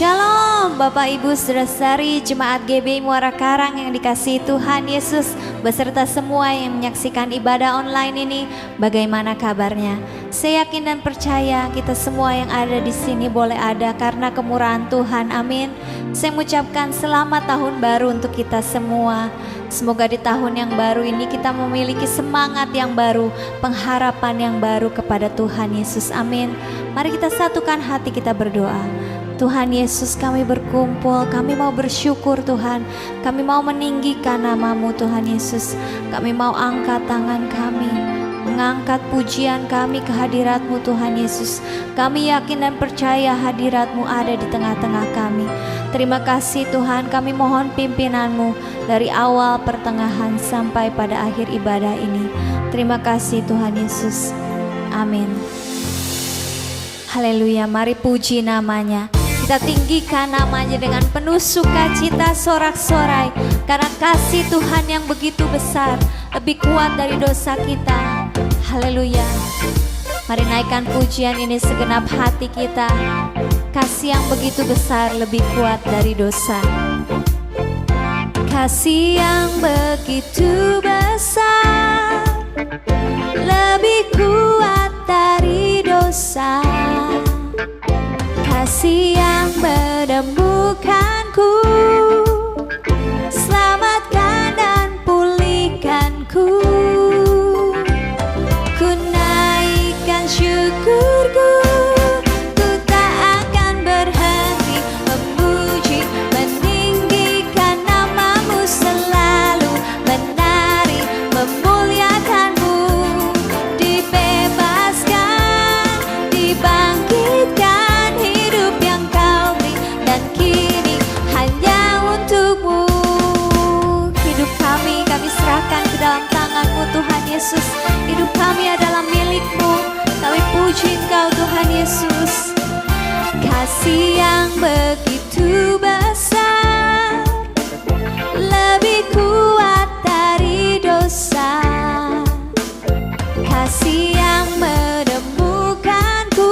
Shalom Bapak Ibu Saudara-saudari Jemaat GBI Muara Karang yang dikasihi Tuhan Yesus, beserta semua yang menyaksikan ibadah online ini. Bagaimana kabarnya? Saya yakin dan percaya kita semua yang ada di sini boleh ada karena kemurahan Tuhan. Amin. Saya mengucapkan selamat tahun baru untuk kita semua. Semoga di tahun yang baru ini kita memiliki semangat yang baru, pengharapan yang baru kepada Tuhan Yesus. Amin. Mari kita satukan hati, kita berdoa. Tuhan Yesus, kami berkumpul, kami mau bersyukur Tuhan, kami mau meninggikan nama-Mu Tuhan Yesus. Kami mau angkat tangan kami, mengangkat pujian kami ke hadirat-Mu Tuhan Yesus. Kami yakin dan percaya hadirat-Mu ada di tengah-tengah kami. Terima kasih Tuhan, kami mohon pimpinan-Mu dari awal, pertengahan, sampai pada akhir ibadah ini. Terima kasih Tuhan Yesus. Amin. Haleluya, mari puji namanya. Kita tinggikan namanya dengan penuh sukacita, sorak-sorai, karena kasih Tuhan yang begitu besar, lebih kuat dari dosa kita. Haleluya. Mari naikkan pujian ini segenap hati kita. Kasih yang begitu besar lebih kuat dari dosa. Kasih yang begitu besar lebih kuat dari dosa. Kasih yang menemukanku, selamatkan dan pulihkanku. Ku naikkan syukurku, ku tak akan berhenti memuji, meninggikan nama-Mu selalu, menari, memuliakan-Mu, dibebaskan, dibangkitkan. Serahkan ke dalam tangan-Mu Tuhan Yesus. Hidup kami adalah milik-Mu. Kami puji Engkau Tuhan Yesus. Kasih yang begitu besar lebih kuat dari dosa. Kasih yang menemukanku,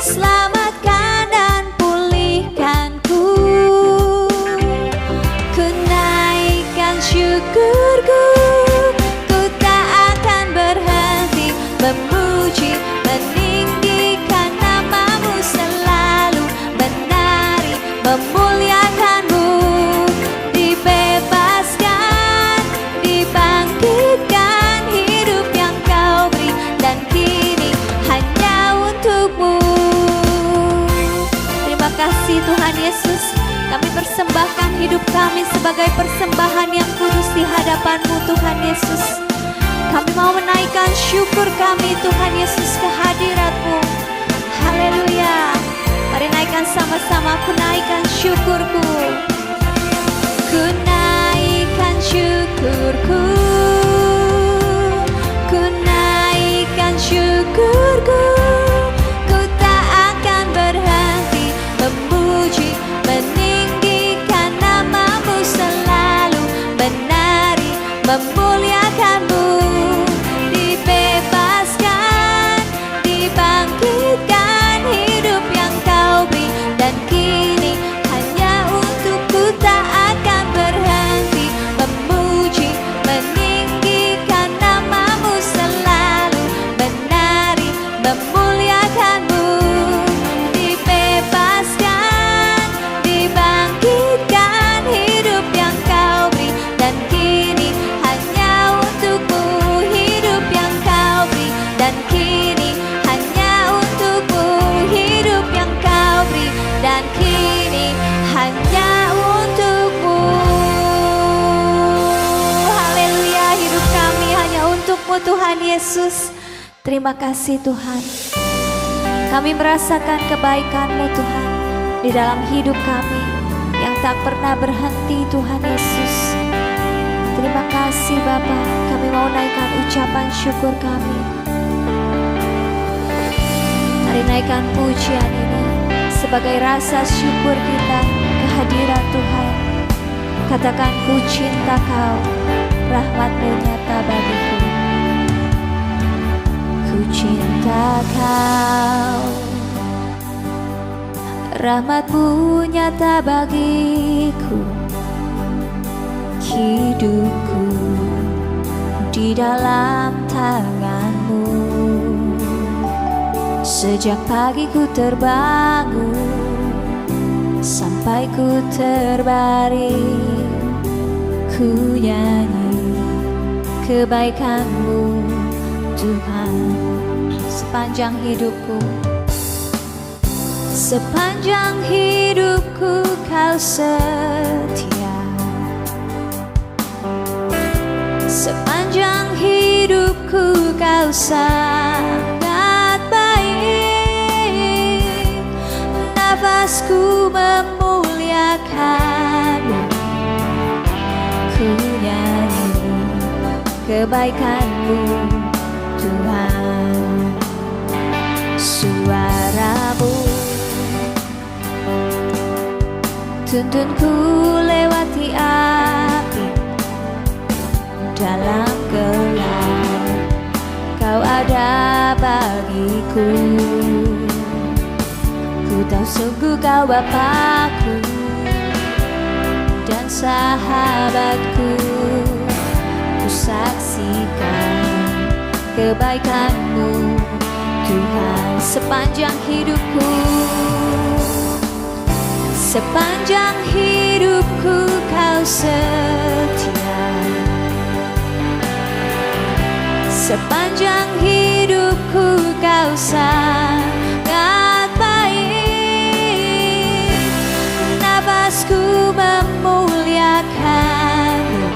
selamatkan dan pulihkanku. Syukurku, ku tak akan berhenti memuji, meninggikan nama-Mu selalu, menari, memuliakan-Mu, dibebaskan, dibangkitkan, hidup yang Kau beri, dan kini hanya untuk-Mu. Terima kasih Tuhan Yesus. Kami persembahkan hidup kami sebagai persembahan yang kudus di hadapan-Mu Tuhan Yesus. Kami mau menaikkan syukur kami Tuhan Yesus ke hadirat-Mu. Haleluya. Mari naikkan sama-sama. Ku naikkan syukurku, ku naikkan syukurku, ku naikkan syukurku. Ku tak akan berhenti memuji, meninggikan nama-Mu selalu, menari, memuliakan-Mu, dibebaskan, dibangkitkan, hidup yang Kau beri, dan kini hanya untuk-Ku tak akan berhenti memuji, meninggikan nama-Mu selalu, menari, memuliakan-Mu, dibebaskan, dibangkitkan, hidup yang Kau beri, dan kini hanya untuk-Mu, hidup yang Kau beri, dan kini hanya untuk-Mu, hidup yang Kau beri, dan kini hanya untuk-Mu. Haleluya, hidup kami hanya untuk-Mu Tuhan Yesus. Terima kasih Tuhan. Kami merasakan kebaikan-Mu Tuhan di dalam hidup kami yang tak pernah berhenti Tuhan Yesus. Terima kasih Bapa. Kami mau naikkan ucapan syukur kami. Mari naikkan pujian ini sebagai rasa syukur kita ke hadirat Tuhan. Katakan, ku cinta Kau, rahmat-Mu nyata bagiku. Ku cinta Kau, Rahmat-Mu nyata bagiku. Hidupku di dalam tangan-Mu. Sejak pagi ku terbangun sampai ku terbaring, ku nyanyi kebaikan-Mu Tuhan. Sepanjang hidupku, sepanjang hidupku Kau setia. Sepanjang hidupku Kau sangat baik. Nafasku memuliakan-Mu, ku nyanyi kebaikan-Mu Tuhan. Suara-Mu tuntunku lewati api dalam gelap. Kau ada bagiku. Ku tahu sungguh Kau Bapakku dan sahabatku. Ku saksikan kebaikan-Mu Tuhan sepanjang hidupku. Sepanjang hidupku Kau setia. Sepanjang hidupku Kau sangat baik. Nafasku memuliakan-Mu,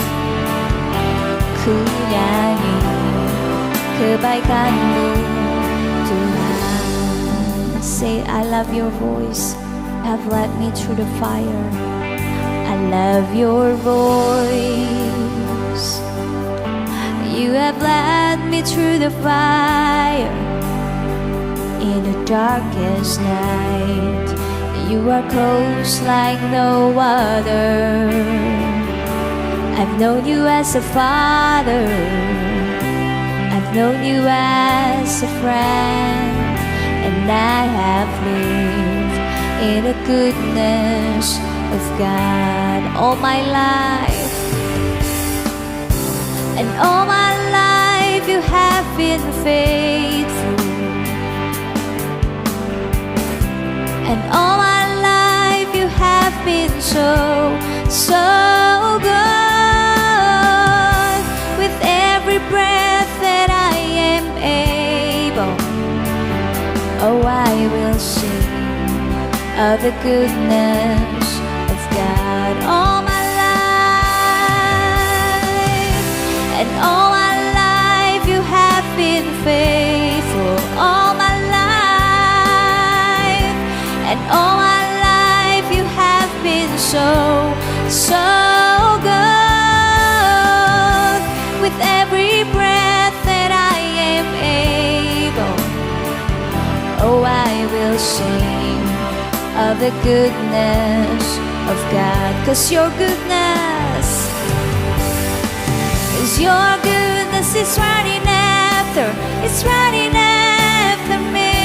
ku nyanyi kebaikan-Mu Tuhan. Say, I love your voice, have led me through the fire. I love your voice. You have led me through the fire. In the darkest night, You are close like no other. I've known You as a father. I've known You as a friend. And I have lived in the goodness of God all my life. And all my life You have been faithful. And all my life You have been so, so good. With every breath that I am able, oh, I will sing of the goodness of God all my life. And all my life You have been faithful. All my life. And all my life You have been so, so good. With every breath that I am able, oh, I will sing of the goodness of God. 'Cause Your goodness is running after, it's running after me.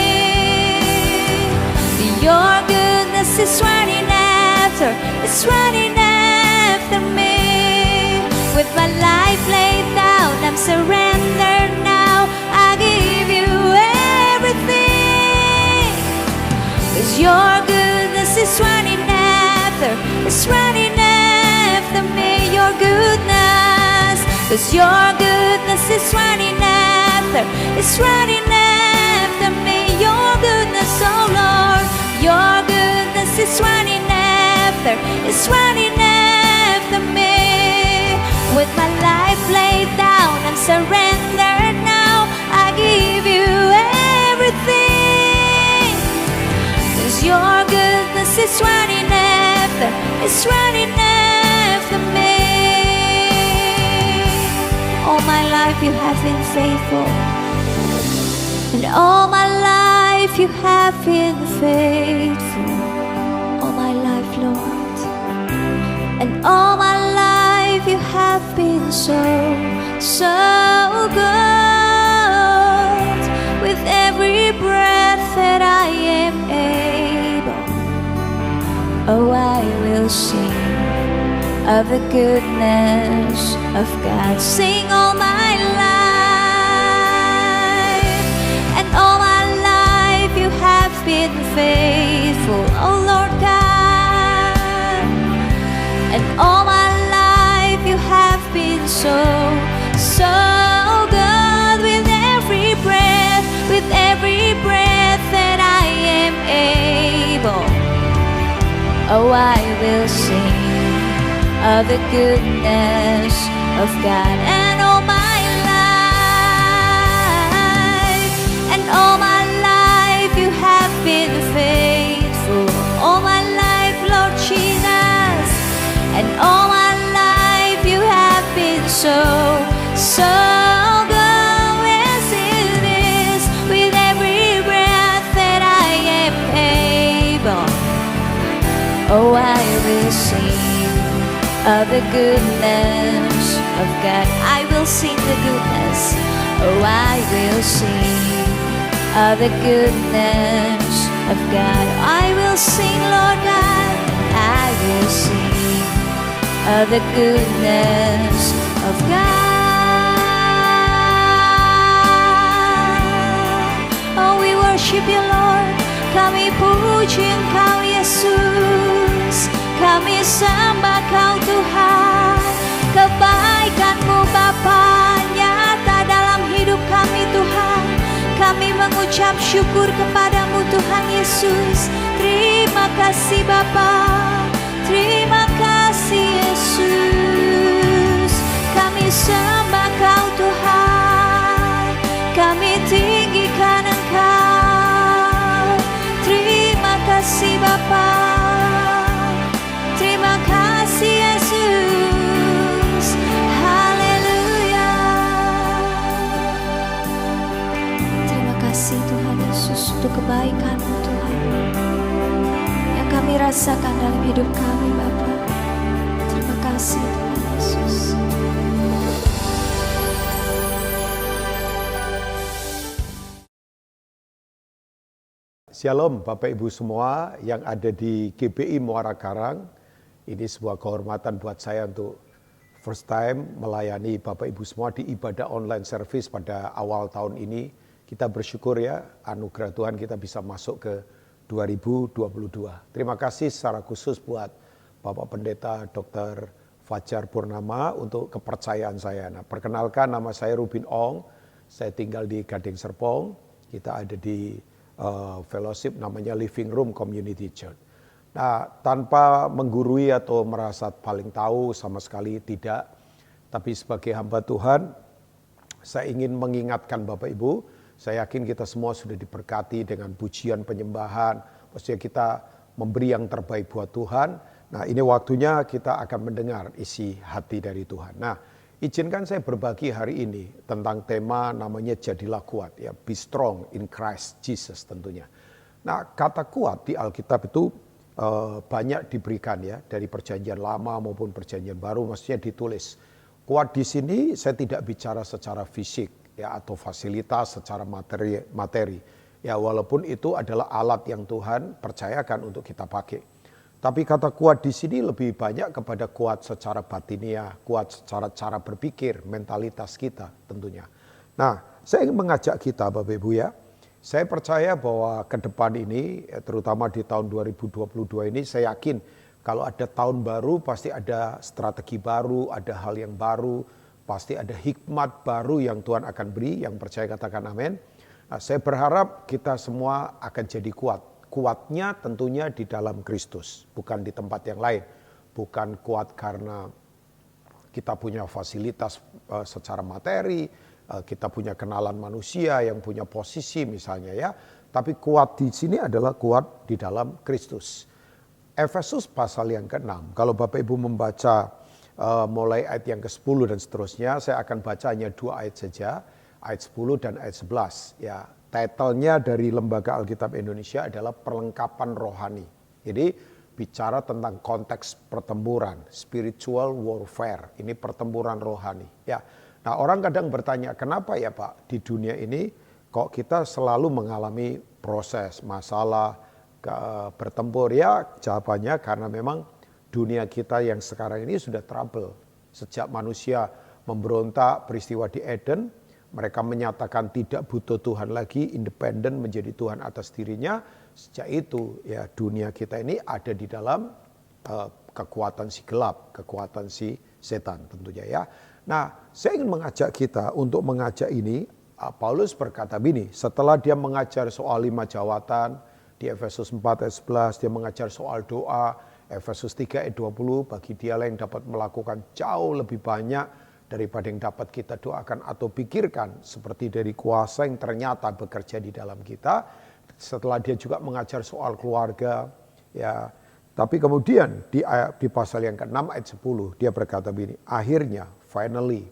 Your goodness is running after, it's running after me. With my life laid down, I'm surrendered now. I give You everything. 'Cause Your goodness is running after, it's running after me. Your goodness, 'cause Your goodness is running after, it's running after me. Your goodness, oh Lord, Your goodness is running after, it's running after me. With my life laid down, I'm surrendered now. I give You everything. 'Cause Your goodness is running after, it's running after me. All my life You have been faithful. And all my life You have been faithful. All my life, Lord. And all my life You have been so, so good. With every breath that I am able, will sing of the goodness of God. Sing all my life, and all my life you have been faithful, oh Lord God. And all my life you have been so good. With every breath that I am able, oh, I will sing of the goodness of God. And all my life, and all my life you have been faithful, all my life, Lord Jesus. And all my life you have been so good. Yes, it is. With every breath that I am able, oh, I will sing of the goodness of God. I will sing the goodness. Oh, I will sing of the goodness of God. I will sing, Lord God. I will sing of the goodness of God. Oh, we worship you, Lord. Kami puji Engkau, Yesus. Kami sembah Kau, Tuhan. Kebaikan-Mu Bapa nyata dalam hidup kami, Tuhan. Kami mengucap syukur kepadamu, Tuhan Yesus. Terima kasih Bapa, terima kasih Yesus. Kami sembah Kau, Tuhan. Kami tinggikan Engkau. Terima kasih Bapa, terima kasih Yesus. Haleluya. Terima kasih Tuhan Yesus untuk kebaikan-Mu, Tuhan, yang kami rasakan dalam hidup kami, Bapa. Terima kasih Tuhan Yesus. Shalom Bapak Ibu semua yang ada di GBI Muara Karang. Ini sebuah kehormatan buat saya untuk first time melayani Bapak Ibu semua di ibadah online service pada awal tahun ini. Kita bersyukur ya, anugerah Tuhan kita bisa masuk ke 2022. Terima kasih secara khusus buat Bapak Pendeta Dr. Fajar Purnama untuk kepercayaan saya. Nah, perkenalkan, nama saya Rubin Ong. Saya tinggal di Gading Serpong. Kita ada di fellowship namanya Living Room Community Church. Nah, tanpa menggurui atau merasa paling tahu, sama sekali tidak. Tapi sebagai hamba Tuhan, saya ingin mengingatkan Bapak Ibu, saya yakin kita semua sudah diberkati dengan pujian penyembahan. Maksudnya kita memberi yang terbaik buat Tuhan. Nah, ini waktunya kita akan mendengar isi hati dari Tuhan. Nah, izinkan saya berbagi hari ini tentang tema namanya jadilah kuat, ya, be strong in Christ Jesus tentunya. Nah, kata kuat di Alkitab itu banyak diberikan ya, dari perjanjian lama maupun perjanjian baru, maksudnya ditulis. Kuat di sini saya tidak bicara secara fisik ya atau fasilitas secara materi. Ya, walaupun itu adalah alat yang Tuhan percayakan untuk kita pakai. Tapi kata kuat di sini lebih banyak kepada kuat secara batiniah, kuat secara cara berpikir, mentalitas kita tentunya. Nah, saya ingin mengajak kita Bapak Ibu ya. Saya percaya bahwa ke depan ini, terutama di tahun 2022 ini, saya yakin kalau ada tahun baru pasti ada strategi baru, ada hal yang baru, pasti ada hikmat baru yang Tuhan akan beri, yang percaya katakan amin. Nah, saya berharap kita semua akan jadi kuat. Kuatnya tentunya di dalam Kristus, bukan di tempat yang lain. Bukan kuat karena kita punya fasilitas secara materi, kita punya kenalan manusia yang punya posisi misalnya ya. Tapi kuat di sini adalah kuat di dalam Kristus. Efesus pasal yang ke-6, kalau Bapak Ibu membaca mulai ayat yang ke-10 dan seterusnya, saya akan baca hanya 2 ayat saja, ayat 10 dan ayat 11 ya. Title-nya dari Lembaga Alkitab Indonesia adalah perlengkapan rohani. Jadi bicara tentang konteks pertempuran, spiritual warfare. Ini pertempuran rohani. Ya. Nah, orang kadang bertanya, kenapa ya Pak di dunia ini kok kita selalu mengalami proses, masalah, bertempur? Ya, jawabannya karena memang dunia kita yang sekarang ini sudah trouble. Sejak manusia memberontak peristiwa di Eden, mereka menyatakan tidak butuh Tuhan lagi, independen menjadi Tuhan atas dirinya. Sejak itu ya dunia kita ini ada di dalam kekuatan si gelap, kekuatan si setan tentunya ya. Nah, saya ingin mengajak kita untuk mengajak ini. Paulus berkata begini, setelah dia mengajar soal 5 jawatan di Efesus 4 ayat 11, dia mengajar soal doa, Efesus 3 ayat 20, bagi dialah yang dapat melakukan jauh lebih banyak daripada yang dapat kita doakan atau pikirkan, seperti dari kuasa yang ternyata bekerja di dalam kita. Setelah dia juga mengajar soal keluarga, ya. Tapi kemudian di pasal yang ke-6 ayat 10, dia berkata begini, akhirnya, finally,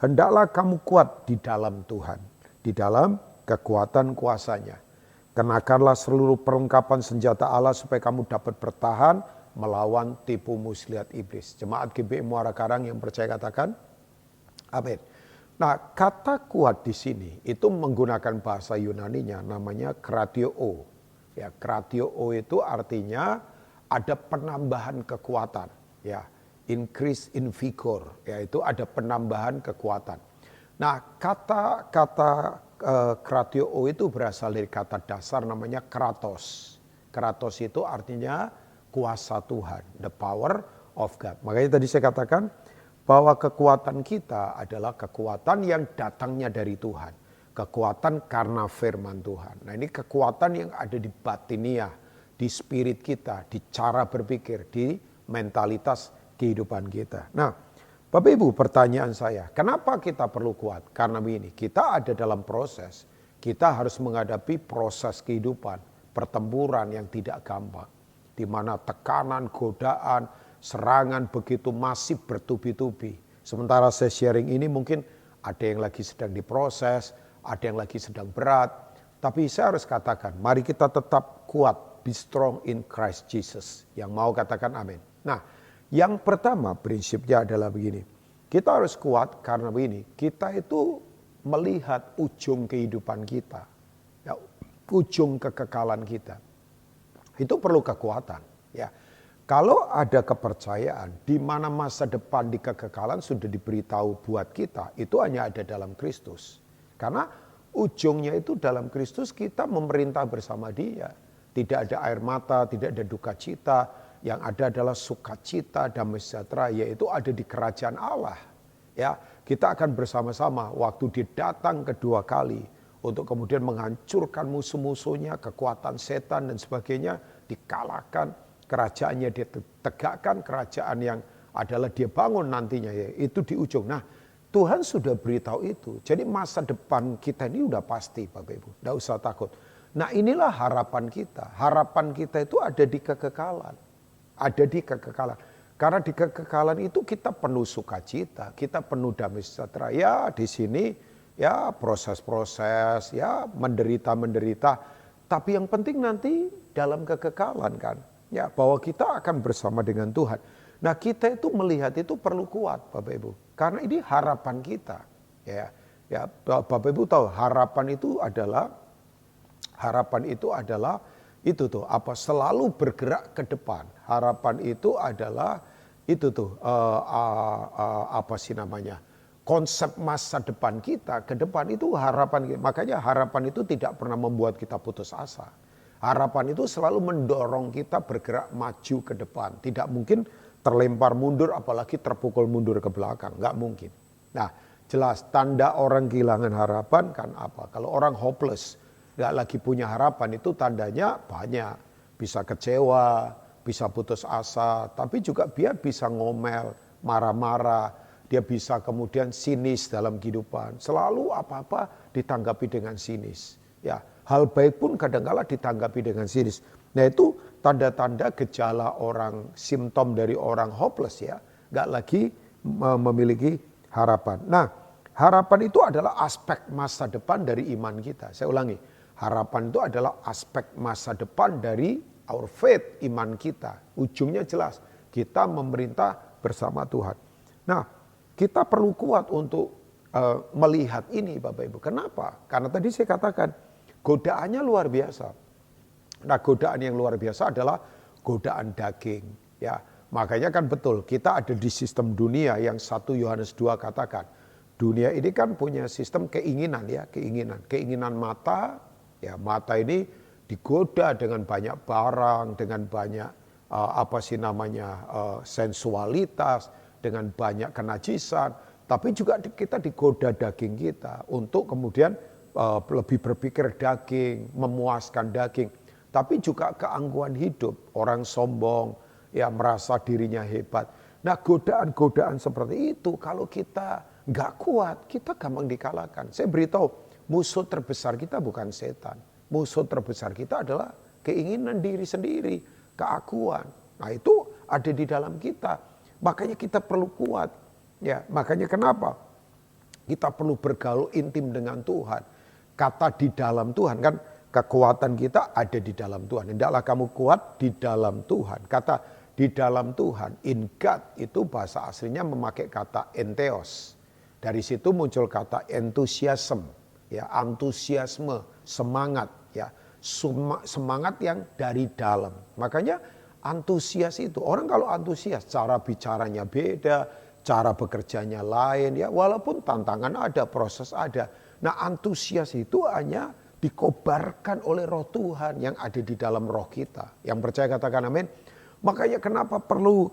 hendaklah kamu kuat di dalam Tuhan, di dalam kekuatan kuasanya. Kenakanlah seluruh perlengkapan senjata Allah supaya kamu dapat bertahan melawan tipu muslihat iblis. Jemaat GBI Muara Karang yang percaya katakan, amin. Nah, kata kuat di sini itu menggunakan bahasa Yunaninya namanya kratio. Ya, kratio itu artinya ada penambahan kekuatan, ya. Increase in vigor, yaitu ada penambahan kekuatan. Nah, kata kratio itu berasal dari kata dasar namanya kratos. Kratos itu artinya kuasa Tuhan, the power of God. Makanya tadi saya katakan bahwa kekuatan kita adalah kekuatan yang datangnya dari Tuhan. Kekuatan karena firman Tuhan. Nah, ini kekuatan yang ada di batiniah, di spirit kita, di cara berpikir, di mentalitas kehidupan kita. Nah, Bapak Ibu, pertanyaan saya, kenapa kita perlu kuat? Karena begini, kita ada dalam proses, kita harus menghadapi proses kehidupan, pertempuran yang tidak gampang, di mana tekanan, godaan, serangan begitu masif bertubi-tubi. Sementara saya sharing ini mungkin ada yang lagi sedang diproses, ada yang lagi sedang berat, tapi saya harus katakan, mari kita tetap kuat, be strong in Christ Jesus. Yang mau katakan amin. Nah, yang pertama prinsipnya adalah begini. Kita harus kuat karena begini. Kita itu melihat ujung kehidupan kita. Ya, ujung kekekalan kita. Itu perlu kekuatan. Ya. Kalau ada kepercayaan di mana masa depan di kekekalan sudah diberitahu buat kita. Itu hanya ada dalam Kristus. Karena ujungnya itu dalam Kristus kita memerintah bersama Dia. Tidak ada air mata, tidak ada duka cita. Yang ada adalah sukacita, damai sejahtera, yaitu ada di kerajaan Allah. Ya, kita akan bersama-sama waktu dia datang kedua kali untuk kemudian menghancurkan musuh-musuhnya, kekuatan setan dan sebagainya, dikalahkan, kerajaannya dia tegakkan, kerajaan yang adalah dia bangun nantinya, yaitu di ujung. Nah, Tuhan sudah beritahu itu. Jadi masa depan kita ini udah pasti, Bapak Ibu. Tidak usah takut. Nah, inilah harapan kita. Harapan kita itu ada di kekekalan. Ada di kekekalan. Karena di kekekalan itu kita penuh sukacita, kita penuh damai sejahtera. Ya di sini ya proses-proses, ya menderita-menderita. Tapi yang penting nanti dalam kekekalan kan. Ya bahwa kita akan bersama dengan Tuhan. Nah kita itu melihat itu perlu kuat Bapak Ibu. Karena ini harapan kita. Ya Bapak Ibu tahu harapan itu adalah itu tuh apa selalu bergerak ke depan. Harapan itu adalah itu tuh apa sih namanya? Konsep masa depan kita ke depan itu harapan. Makanya harapan itu tidak pernah membuat kita putus asa. Harapan itu selalu mendorong kita bergerak maju ke depan. Tidak mungkin terlempar mundur apalagi terpukul mundur ke belakang, nggak mungkin. Nah, jelas tanda orang kehilangan harapan kan apa? Kalau orang hopeless nggak lagi punya harapan itu tandanya banyak. Bisa kecewa, bisa putus asa, tapi juga dia bisa ngomel, marah-marah. Dia bisa kemudian sinis dalam kehidupan. Selalu apa-apa ditanggapi dengan sinis. Ya, hal baik pun kadang-kala ditanggapi dengan sinis. Nah itu tanda-tanda gejala orang, simptom dari orang hopeless ya. Nggak lagi memiliki harapan. Nah harapan itu adalah aspek masa depan dari iman kita. Saya ulangi. Harapan itu adalah aspek masa depan dari our faith, iman kita. Ujungnya jelas, kita memerintah bersama Tuhan. Nah, kita perlu kuat untuk melihat ini Bapak Ibu. Kenapa? Karena tadi saya katakan, godaannya luar biasa. Nah, godaan yang luar biasa adalah godaan daging. Ya, Makanya kan betul, kita ada di sistem dunia yang 1 Yohanes 2 katakan. Dunia ini kan punya sistem keinginan ya, keinginan mata. Ya, mata ini digoda dengan banyak barang, dengan banyak sensualitas, dengan banyak kenajisan. Tapi juga kita digoda daging kita untuk kemudian lebih berpikir daging, memuaskan daging. Tapi juga keangkuhan hidup, orang sombong, ya merasa dirinya hebat. Nah godaan-godaan seperti itu kalau kita nggak kuat, kita gampang dikalahkan. Saya beritahu, musuh terbesar kita bukan setan. Musuh terbesar kita adalah keinginan diri sendiri, keakuan. Nah itu ada di dalam kita. Makanya kita perlu kuat. Ya, makanya kenapa? Kita perlu bergaul intim dengan Tuhan. Kata di dalam Tuhan kan kekuatan kita ada di dalam Tuhan. Hendaklah kamu kuat di dalam Tuhan. Kata di dalam Tuhan, in God itu bahasa aslinya memakai kata entheos. Dari situ muncul kata enthusiasm, ya, antusiasme, semangat, ya, semangat yang dari dalam. Makanya antusias itu, orang kalau antusias cara bicaranya beda, cara bekerjanya lain, ya, walaupun tantangan ada, proses ada. Nah, antusias itu hanya dikobarkan oleh Roh Tuhan yang ada di dalam roh kita. Yang percaya katakan amin. Makanya kenapa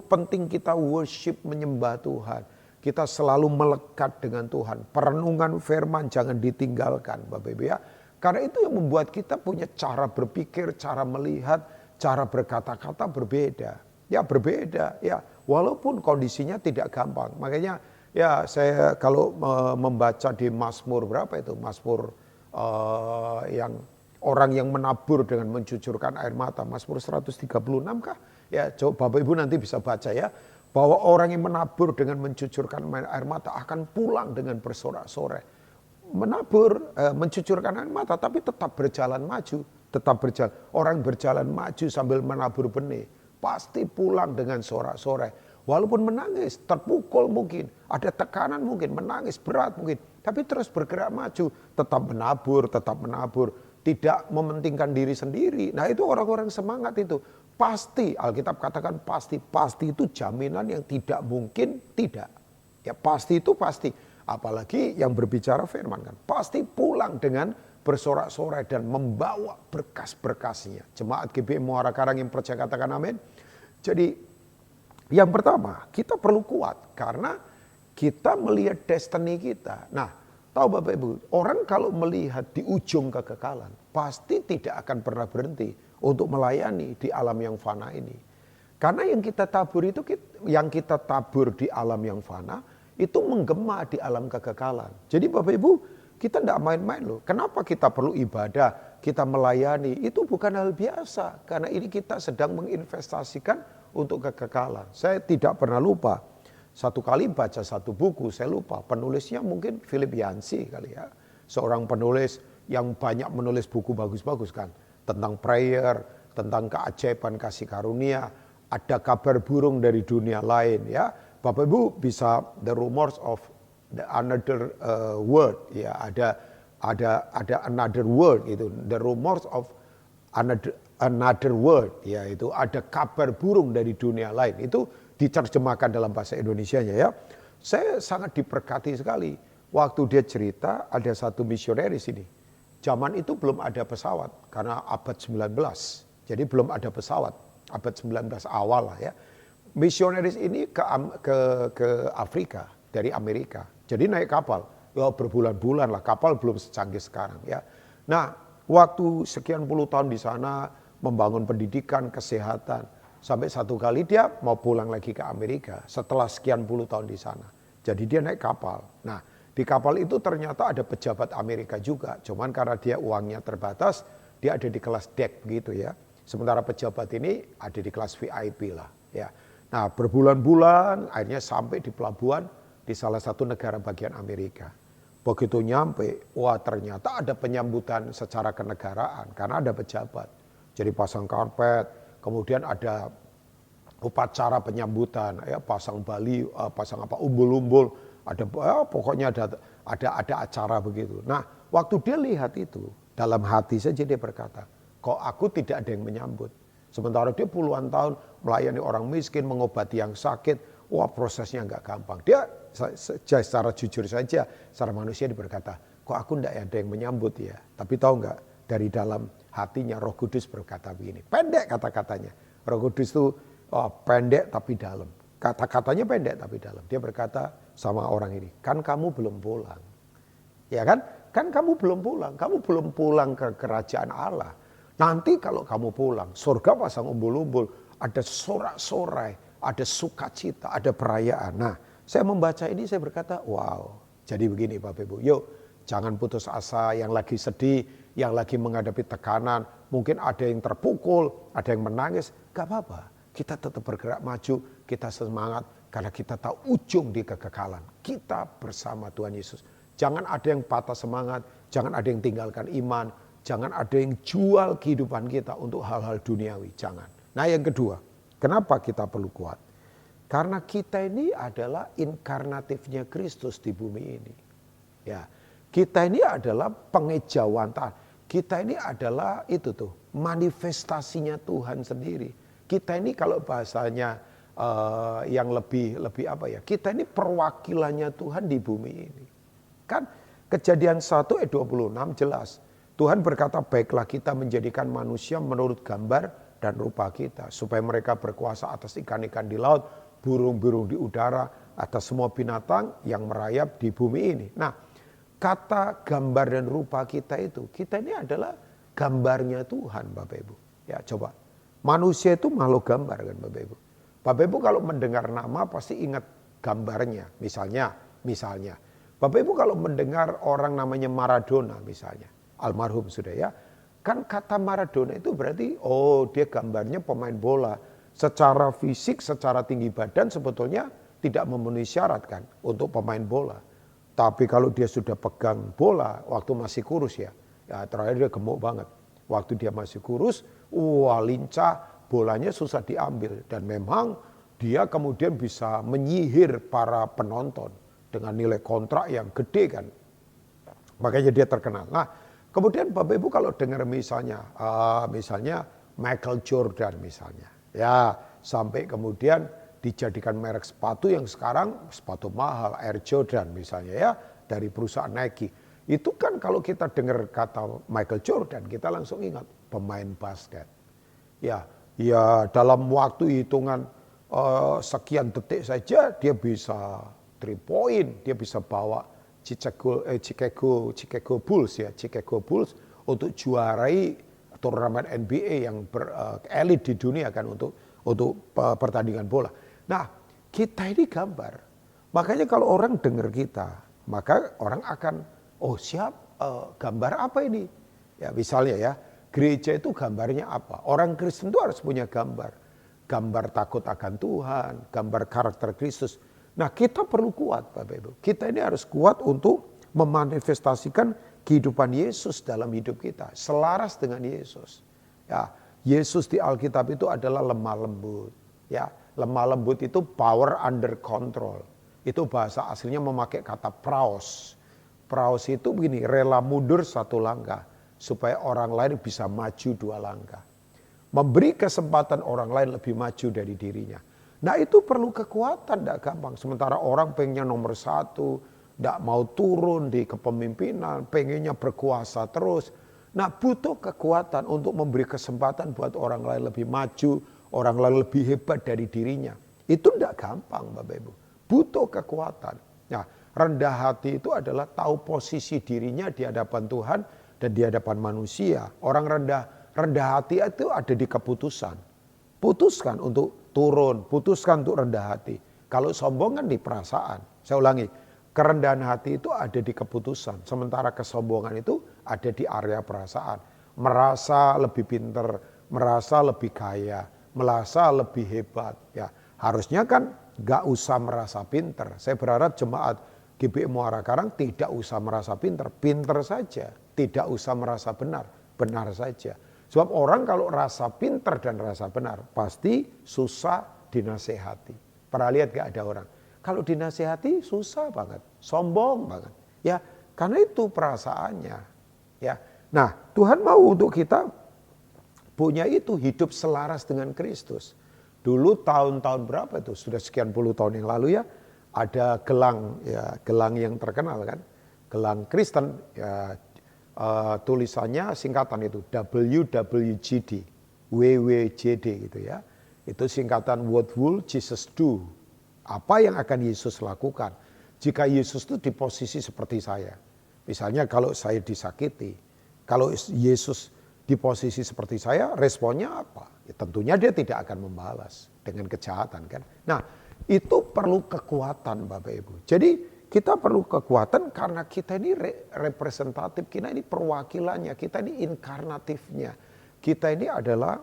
penting kita worship, menyembah Tuhan. Kita selalu melekat dengan Tuhan. Perenungan firman jangan ditinggalkan, Bapak Ibu ya. Karena itu yang membuat kita punya cara berpikir, cara melihat, cara berkata-kata berbeda. Ya berbeda, ya. Walaupun kondisinya tidak gampang. Makanya ya saya kalau membaca di Mazmur berapa itu? Mazmur yang orang yang menabur dengan mencucurkan air mata. Mazmur 136 kah? Ya coba Bapak Ibu nanti bisa baca ya. Bahwa orang yang menabur dengan mencucurkan air mata akan pulang dengan bersorak-sorai. Menabur, mencucurkan air mata tapi tetap berjalan maju. Tetap berjalan. Orang berjalan maju sambil menabur benih. Pasti pulang dengan sorak-sorai. Walaupun menangis, terpukul mungkin, ada tekanan mungkin, menangis berat mungkin. Tapi terus bergerak maju, tetap menabur, tidak mementingkan diri sendiri. Nah itu orang-orang semangat itu. Pasti, Alkitab katakan pasti itu jaminan yang tidak mungkin tidak. Ya pasti itu pasti. Apalagi yang berbicara firman kan. Pasti pulang dengan bersorak-sorai dan membawa berkas-berkasnya. Jemaat GBI Muara Karang yang percaya katakan amin. Jadi yang pertama kita perlu kuat karena kita melihat destiny kita. Nah tahu Bapak Ibu, orang kalau melihat di ujung kekekalan pasti tidak akan pernah berhenti untuk melayani di alam yang fana ini. Karena yang kita tabur di alam yang fana itu menggema di alam kekekalan. Jadi Bapak Ibu, kita tidak main-main loh. Kenapa kita perlu ibadah, kita melayani, itu bukan hal biasa. Karena ini kita sedang menginvestasikan untuk kekekalan. Saya tidak pernah lupa, satu kali baca satu buku, saya lupa. Penulisnya mungkin Philip Yancey kali ya. Seorang penulis yang banyak menulis buku bagus-bagus kan. Tentang prayer, tentang keajaiban kasih karunia. Ada kabar burung dari dunia lain ya. Bapak Ibu bisa The Rumors of the Another World ya, ada another world itu, The Rumors of another world ya, itu ada kabar burung dari dunia lain. Itu diterjemahkan dalam bahasa Indonesianya ya. Saya sangat diberkati sekali waktu dia cerita ada satu misionaris ini. Zaman itu belum ada pesawat karena abad 19. Jadi belum ada pesawat, abad 19 awal lah ya. Misionaris ini ke Afrika dari Amerika. Jadi naik kapal, ya berbulan-bulan lah, kapal belum secanggih sekarang ya. Nah, waktu sekian puluh tahun di sana membangun pendidikan, kesehatan, sampai satu kali dia mau pulang lagi ke Amerika setelah sekian puluh tahun di sana. Jadi dia naik kapal. Nah, di kapal itu ternyata ada pejabat Amerika juga, cuman karena dia uangnya terbatas, dia ada di kelas deck gitu ya. Sementara pejabat ini ada di kelas VIP lah ya. Nah, berbulan-bulan akhirnya sampai di pelabuhan di salah satu negara bagian Amerika. Begitu nyampe, wah ternyata ada penyambutan secara kenegaraan karena ada pejabat. Jadi pasang karpet, kemudian ada upacara penyambutan, ya pasang bali, pasang umbul-umbul, ada pokoknya ada acara begitu. Nah, waktu dia lihat itu, dalam hati saja dia berkata, kok aku tidak ada yang menyambut. Sementara dia puluhan tahun melayani orang miskin, mengobati yang sakit. Wah, prosesnya nggak gampang. Dia secara jujur saja, secara manusia dia berkata, kok aku nggak ada yang menyambut ya. Tapi tahu nggak, dari dalam hatinya Roh Kudus berkata begini. Pendek kata-katanya. Roh Kudus itu pendek tapi dalam. Kata-katanya pendek tapi dalam. Dia berkata sama orang ini, kan kamu belum pulang. Ya kan? Kan kamu belum pulang. Kamu belum pulang ke kerajaan Allah. Nanti kalau kamu pulang, surga pasang umbul-umbul. Ada sorak-sorai, ada sukacita, ada perayaan. Nah, saya membaca ini saya berkata, wow. Jadi begini Bapak Ibu, yuk jangan putus asa, yang lagi sedih, yang lagi menghadapi tekanan, mungkin ada yang terpukul, ada yang menangis, gak apa-apa. Kita tetap bergerak maju, kita semangat, karena kita tahu ujung di kekekalan. Kita bersama Tuhan Yesus. Jangan ada yang patah semangat, jangan ada yang tinggalkan iman, jangan ada yang jual kehidupan kita untuk hal-hal duniawi, jangan. Nah yang kedua, kenapa kita perlu kuat? Karena kita ini adalah inkarnatifnya Kristus di bumi ini. Ya, kita ini adalah pengejawantan. Kita ini adalah itu tuh manifestasinya Tuhan sendiri. Kita ini kalau bahasanya yang lebih apa ya? Kita ini perwakilannya Tuhan di bumi ini. Kan Kejadian 1 ayat 26 jelas. Tuhan berkata, baiklah kita menjadikan manusia menurut gambar dan rupa kita. Supaya mereka berkuasa atas ikan-ikan di laut, burung-burung di udara, atas semua binatang yang merayap di bumi ini. Nah, kata gambar dan rupa kita itu, kita ini adalah gambarnya Tuhan Bapak Ibu. Ya coba, manusia itu makhluk gambar kan Bapak Ibu. Bapak Ibu kalau mendengar nama pasti ingat gambarnya. Misalnya, Bapak Ibu kalau mendengar orang namanya Maradona misalnya, almarhum sudah ya, kan kata Maradona itu berarti dia gambarnya pemain bola. Secara fisik, secara tinggi badan sebetulnya tidak memenuhi syarat kan untuk pemain bola. Tapi kalau dia sudah pegang bola waktu masih kurus ya terakhir dia gemuk banget. Waktu dia masih kurus, lincah, bolanya susah diambil. Dan memang dia kemudian bisa menyihir para penonton dengan nilai kontrak yang gede kan. Makanya dia terkenal. Nah, kemudian Bapak Ibu kalau dengar misalnya Michael Jordan misalnya. Ya, sampai kemudian dijadikan merek sepatu yang sekarang sepatu mahal, Air Jordan misalnya ya, dari perusahaan Nike. Itu kan kalau kita dengar kata Michael Jordan, kita langsung ingat pemain basket. Ya dalam waktu hitungan sekian detik saja dia bisa 3 point, dia bisa bawa Chicago Bulls untuk juarai turnamen NBA yang elit di dunia kan untuk pertandingan bola. Nah, kita ini gambar. Makanya kalau orang dengar kita, maka orang akan gambar apa ini? Ya misalnya ya, gereja itu gambarnya apa? Orang Kristen itu harus punya gambar. Gambar takut akan Tuhan, gambar karakter Kristus. Nah, kita perlu kuat Bapak Ibu. Kita ini harus kuat untuk memanifestasikan kehidupan Yesus dalam hidup kita, selaras dengan Yesus. Ya, Yesus di Alkitab itu adalah lemah lembut. Ya, lemah lembut itu power under control. Itu bahasa aslinya memakai kata praos. Praos itu begini, rela mundur 1 langkah supaya orang lain bisa maju 2 langkah. Memberi kesempatan orang lain lebih maju dari dirinya. Nah, itu perlu kekuatan, tidak gampang. Sementara orang pengennya nomor 1, tidak mau turun di kepemimpinan, pengennya berkuasa terus. Nah, butuh kekuatan untuk memberi kesempatan buat orang lain lebih maju, orang lain lebih hebat dari dirinya. Itu tidak gampang Bapak Ibu. Butuh kekuatan. Nah, rendah hati itu adalah tahu posisi dirinya di hadapan Tuhan dan di hadapan manusia. Orang rendah hati itu ada di keputusan. Putuskan untuk turun, putuskan untuk rendah hati. Kalau sombong kan di perasaan. Saya ulangi, kerendahan hati itu ada di keputusan. Sementara kesombongan itu ada di area perasaan. Merasa lebih pinter, merasa lebih kaya, merasa lebih hebat. Ya, harusnya kan gak usah merasa pinter. Saya berharap jemaat GBI Muara Karang tidak usah merasa pinter. Pinter saja, tidak usah merasa benar. Benar saja. Sebab orang kalau rasa pinter dan rasa benar, pasti susah dinasehati. Pernah lihat gak ada orang? Kalau dinasehati susah banget, sombong banget. Ya, karena itu perasaannya. Ya, nah Tuhan mau untuk kita punya itu hidup selaras dengan Kristus. Dulu tahun-tahun berapa itu? Sudah sekian puluh tahun yang lalu ya, ada gelang ya, gelang yang terkenal kan, gelang Kristen ya, tulisannya singkatan itu WWJD, WWJD gitu ya. Itu singkatan What will Jesus do? Apa yang akan Yesus lakukan? Jika Yesus itu di posisi seperti saya. Misalnya kalau saya disakiti, kalau Yesus di posisi seperti saya, responnya apa? Ya, tentunya dia tidak akan membalas dengan kejahatan kan. Nah, itu perlu kekuatan Bapak Ibu. Jadi kita perlu kekuatan karena kita ini representatif, kita ini perwakilannya, kita ini inkarnatifnya. Kita ini adalah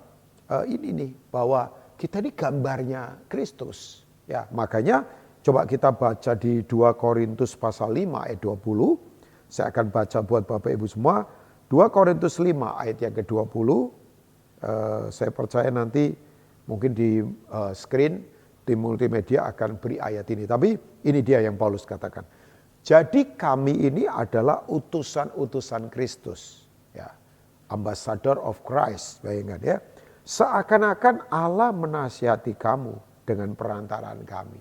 ini nih, bahwa kita ini gambarnya Kristus. Ya, makanya coba kita baca di 2 Korintus pasal 5 ayat 20. Saya akan baca buat Bapak Ibu semua. 2 Korintus 5 ayat yang ke-20, saya percaya nanti mungkin di screen, di multimedia akan beri ayat ini. Tapi ini dia yang Paulus katakan. Jadi kami ini adalah utusan-utusan Kristus. Ya, ambassador of Christ, bayangkan ya. Seakan-akan Allah menasihati kamu dengan perantaraan kami.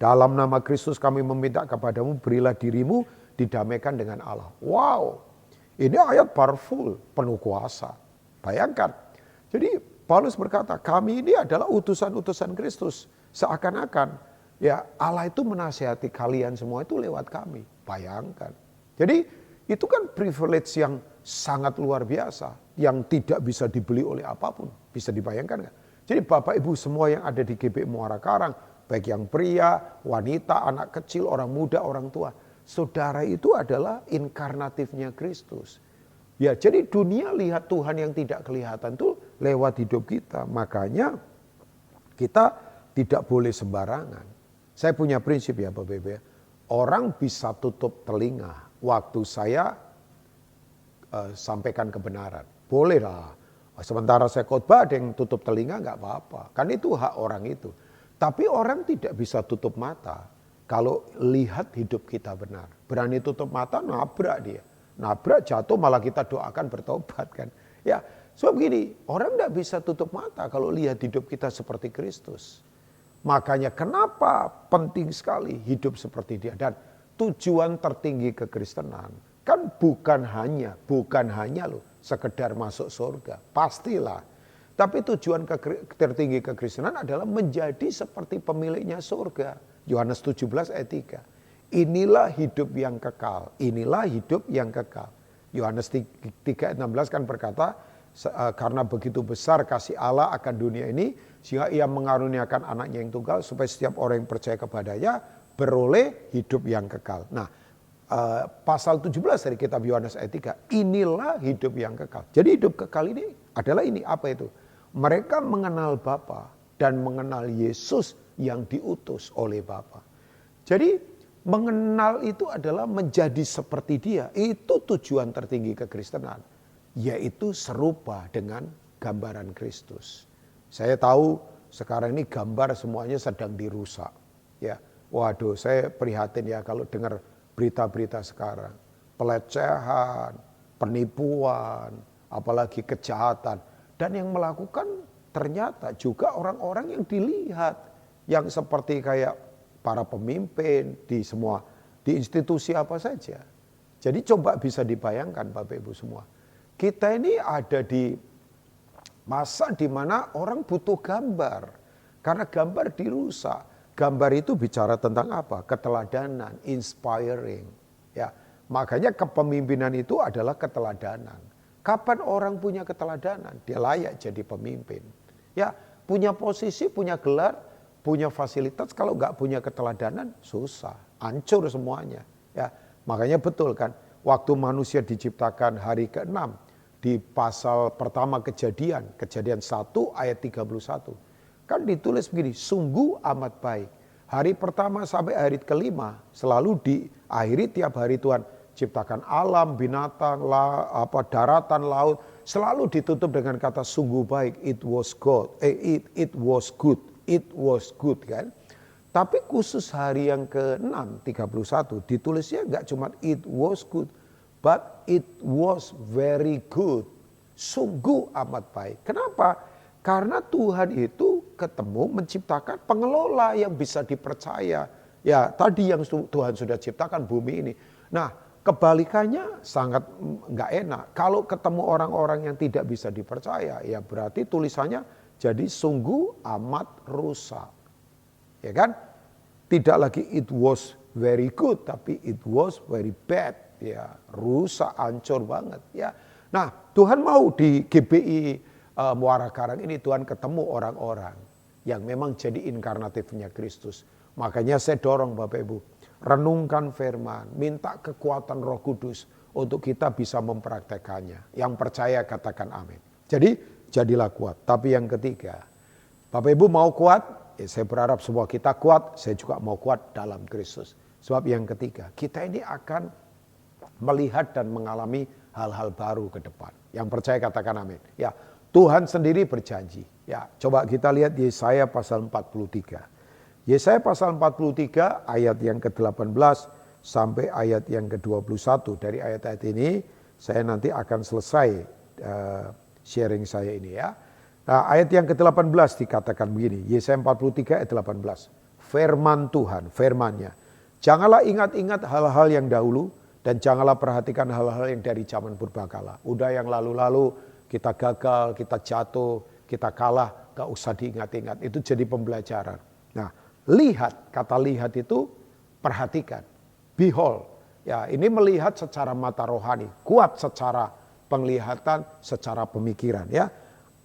Dalam nama Kristus kami meminta kepadamu, berilah dirimu didamaikan dengan Allah. Wow. Ini ayat powerful, penuh kuasa. Bayangkan. Jadi Paulus berkata, kami ini adalah utusan-utusan Kristus. Seakan-akan ya Allah itu menasihati kalian semua itu lewat kami. Bayangkan. Jadi itu kan privilege yang sangat luar biasa. Yang tidak bisa dibeli oleh apapun. Bisa dibayangkan nggak? Jadi Bapak Ibu semua yang ada di GBI Muara Karang, baik yang pria, wanita, anak kecil, orang muda, orang tua. Saudara itu adalah inkarnatifnya Kristus. Ya, jadi dunia lihat Tuhan yang tidak kelihatan itu lewat hidup kita. Makanya kita tidak boleh sembarangan. Saya punya prinsip ya Bapak Ibu ya. Orang bisa tutup telinga waktu saya sampaikan kebenaran. Boleh lah. Sementara saya khotbah ada yang tutup telinga nggak apa-apa. Kan itu hak orang itu. Tapi orang tidak bisa tutup mata. Kalau lihat hidup kita benar. Berani tutup mata, nabrak dia. Nabrak, jatuh, malah kita doakan bertobat kan. Ya, so begini, orang tidak bisa tutup mata kalau lihat hidup kita seperti Kristus. Makanya kenapa penting sekali hidup seperti dia. Dan tujuan tertinggi kekristenan kan bukan hanya loh sekedar masuk surga. Pastilah. Tapi tujuan tertinggi kekristenan adalah menjadi seperti pemiliknya surga. Yohanes 17 ayat 3. Inilah hidup yang kekal. Inilah hidup yang kekal. Yohanes 3 ayat 16 kan berkata, karena begitu besar kasih Allah akan dunia ini, sehingga ia mengaruniakan anaknya yang tunggal, supaya setiap orang yang percaya kepadanya beroleh hidup yang kekal. Nah, pasal 17 dari kitab Yohanes ayat 3, inilah hidup yang kekal. Jadi hidup kekal ini adalah ini, apa itu? Mereka mengenal Bapa dan mengenal Yesus yang diutus oleh Bapa. Jadi mengenal itu adalah menjadi seperti dia. Itu tujuan tertinggi kekristenan. Yaitu serupa dengan gambaran Kristus. Saya tahu sekarang ini gambar semuanya sedang dirusak. Ya, waduh, saya prihatin ya kalau dengar berita-berita sekarang. Pelecehan, penipuan, apalagi kejahatan. Dan yang melakukan ternyata juga orang-orang yang dilihat. Yang seperti kayak para pemimpin di institusi apa saja. Jadi coba bisa dibayangkan Bapak Ibu semua. Kita ini ada di masa di mana orang butuh gambar. Karena gambar dirusak. Gambar itu bicara tentang apa? Keteladanan, inspiring. Ya, makanya kepemimpinan itu adalah keteladanan. Kapan orang punya keteladanan? Dia layak jadi pemimpin. Ya, punya posisi, punya gelar, punya fasilitas, kalau nggak punya keteladanan susah, hancur semuanya. Ya, makanya betul kan, waktu manusia diciptakan hari ke-6 di pasal pertama kejadian 1 ayat 31. Kan ditulis begini, sungguh amat baik. Hari pertama sampai hari ke-5 selalu diakhiri tiap hari Tuhan ciptakan alam, binatang, daratan, laut, selalu ditutup dengan kata sungguh baik, it was good. It was good kan. Tapi khusus hari yang ke-6, 31, ditulisnya enggak cuma it was good, but it was very good. Sungguh amat baik. Kenapa? Karena Tuhan itu ketemu menciptakan pengelola yang bisa dipercaya. Ya, tadi yang Tuhan sudah ciptakan bumi ini. Nah, kebalikannya sangat nggak enak. Kalau ketemu orang-orang yang tidak bisa dipercaya, ya berarti tulisannya jadi sungguh amat rusak. Ya kan? Tidak lagi it was very good, tapi it was very bad. Ya, rusak, hancur banget. Ya, nah Tuhan mau di GBI Muara Karang ini Tuhan ketemu orang-orang yang memang jadi inkarnatifnya Kristus. Makanya saya dorong Bapak Ibu, renungkan firman, minta kekuatan Roh Kudus untuk kita bisa mempraktekannya. Yang percaya katakan amin. Jadi jadilah kuat. Tapi yang ketiga, Bapak Ibu mau kuat, saya berharap semua kita kuat, saya juga mau kuat dalam Kristus. Sebab yang ketiga, kita ini akan melihat dan mengalami hal-hal baru ke depan. Yang percaya katakan amin. Ya, Tuhan sendiri berjanji. Ya, coba kita lihat Yesaya pasal 43. Yesaya pasal 43 ayat yang ke-18 sampai ayat yang ke-21. Dari ayat-ayat ini saya nanti akan selesai sharing saya ini ya. Nah, ayat yang ke-18 dikatakan begini. Yesaya 43 ayat 18. Firman Tuhan, firman-Nya. Janganlah ingat-ingat hal-hal yang dahulu dan janganlah perhatikan hal-hal yang dari zaman purbakala. Udah yang lalu-lalu kita gagal, kita jatuh, kita kalah, gak usah diingat-ingat. Itu jadi pembelajaran. Nah, lihat, kata lihat itu perhatikan. Behold, ya ini melihat secara mata rohani, kuat secara penglihatan, secara pemikiran ya.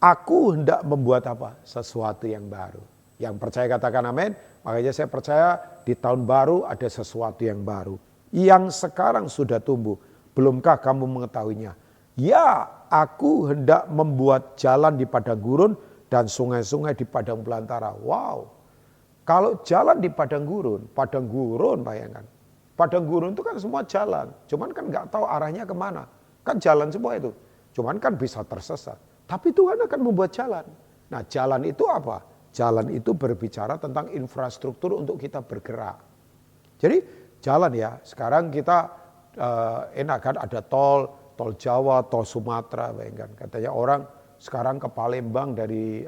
Aku hendak membuat apa? Sesuatu yang baru. Yang percaya katakan amin. Makanya saya percaya di tahun baru ada sesuatu yang baru. Yang sekarang sudah tumbuh. Belumkah kamu mengetahuinya? Ya, aku hendak membuat jalan di padang gurun dan sungai-sungai di padang belantara. Wow. Kalau jalan di padang gurun bayangkan. Padang gurun itu kan semua jalan. Cuman kan nggak tahu arahnya kemana. Kan jalan semua itu. Cuman kan bisa tersesat. Tapi Tuhan akan membuat jalan. Nah jalan itu apa? Jalan itu berbicara tentang infrastruktur untuk kita bergerak. Jadi jalan ya. Sekarang kita enak kan ada tol Jawa, tol Sumatera. Bayangkan. Katanya orang sekarang ke Palembang dari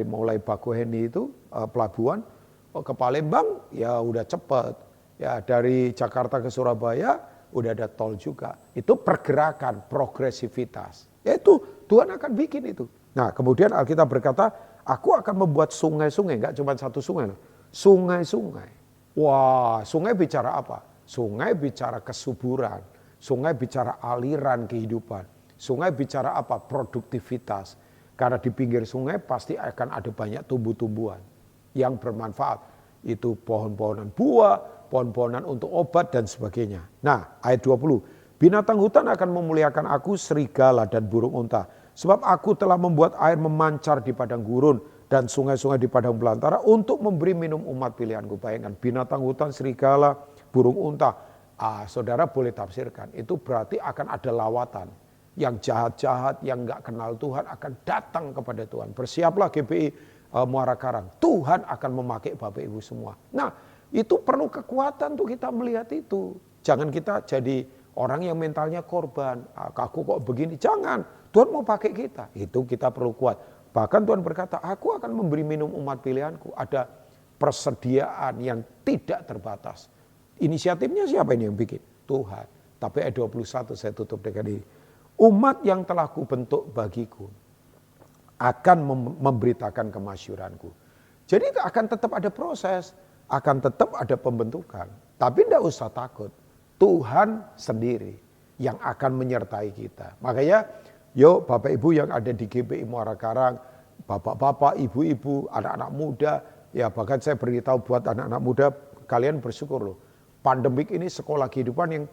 mulai Bakoheni itu pelabuhan. Ke Palembang ya udah cepet. Ya dari Jakarta ke Surabaya udah ada tol juga. Itu pergerakan, progresivitas. Ya itu Tuhan akan bikin itu. Nah kemudian Alkitab berkata, aku akan membuat sungai-sungai. Enggak cuma satu sungai. Sungai-sungai. Wah sungai bicara apa? Sungai bicara kesuburan. Sungai bicara aliran kehidupan. Sungai bicara apa? Produktivitas. Karena di pinggir sungai pasti akan ada banyak tumbuh-tumbuhan yang bermanfaat. Itu pohon-pohonan buah, pohon-pohonan untuk obat dan sebagainya. Nah ayat 20. Binatang hutan akan memuliakan aku, serigala dan burung unta. Sebab aku telah membuat air memancar di padang gurun dan sungai-sungai di padang belantara untuk memberi minum umat pilihanku. Bayangkan binatang hutan, serigala, burung unta. Saudara boleh tafsirkan. Itu berarti akan ada lawatan. Yang jahat-jahat, yang gak kenal Tuhan akan datang kepada Tuhan. Bersiaplah GBI Muara Karang. Tuhan akan memakai Bapak Ibu semua. Nah itu perlu kekuatan untuk kita melihat itu. Jangan kita jadi orang yang mentalnya korban. Aku kok begini. Jangan. Tuhan mau pakai kita. Itu kita perlu kuat. Bahkan Tuhan berkata, aku akan memberi minum umat pilihanku. Ada persediaan yang tidak terbatas. Inisiatifnya siapa ini yang bikin? Tuhan. Tapi ayat 21 saya tutup dengan ini. Umat yang telah kubentuk bagiku akan memberitakan kemasyuranku. Jadi akan tetap ada proses, akan tetap ada pembentukan. Tapi tidak usah takut. Tuhan sendiri yang akan menyertai kita. Makanya yuk Bapak Ibu yang ada di GBI Muara Karang, bapak-bapak, ibu-ibu, anak-anak muda, ya bahkan saya beritahu buat anak-anak muda, kalian bersyukur loh. Pandemik ini sekolah kehidupan yang